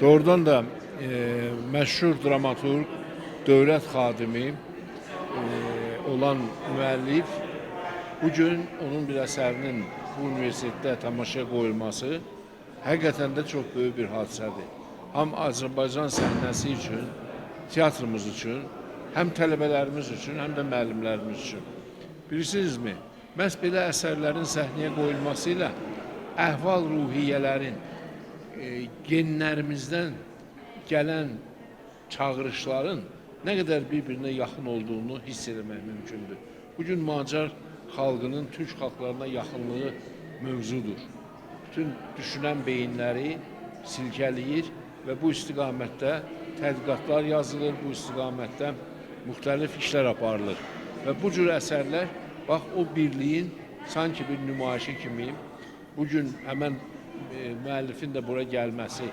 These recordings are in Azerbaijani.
Doğrudan da məşhur dramaturq, dövlət xadimi olan müəllif bugün onun bir əsərinin bu universitetdə tamaşaya qoyulması həqiqətən də çox böyük bir hadisədir. Həm Azərbaycan səhnəsi üçün, teatrımız üçün, həm tələbələrimiz üçün, həm də müəllimlərimiz üçün. Bilirsinizmi, məhz belə əsərlərin səhnəyə qoyulması ilə əhval-ruhiyyələrin genlərimizdən gələn çağırışların nə qədər bir-birinə yaxın olduğunu hiss etmək mümkündür. Bugün Macar xalqının Türk xalqlarına yaxınlığı mövzudur. Bütün düşünən beyinləri silkələyir və bu istiqamətdə tədqiqatlar yazılır, bu istiqamətdə müxtəlif işlər aparılır. Və bu cür əsərlər, bax o birliyin sanki bir nümayişi kimi bugün həmən müəllifin də bura gəlməsi,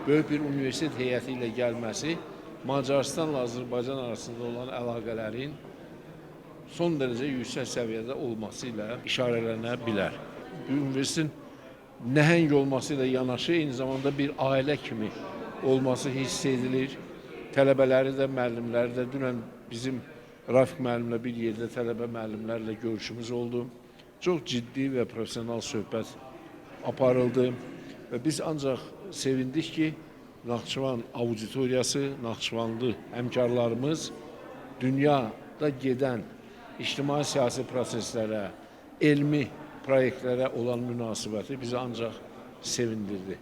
böyük bir universitet heyəti ilə gəlməsi Macarıstanla Azərbaycan arasında olan əlaqələrin son dərəcə yüksək səviyyədə olması ilə işarələnə bilər. Bu universitetin nəhəng olması ilə yanaşı, eyni zamanda bir ailə kimi olması hiss edilir. Tələbələri də, müəllimləri də, dünən bizim Rafiq müəllimlə bir yerdə tələbə müəllimlərlə görüşümüz oldu. Çox ciddi və profesional söhbət aparıldı və biz ancaq sevindik ki, Naxçıvan auditoriyası, Naxçıvanlı həmkarlarımız dünyada gedən ictimai-siyasi proseslərə, elmi proyektlərə olan münasibəti bizi ancaq sevindirdi.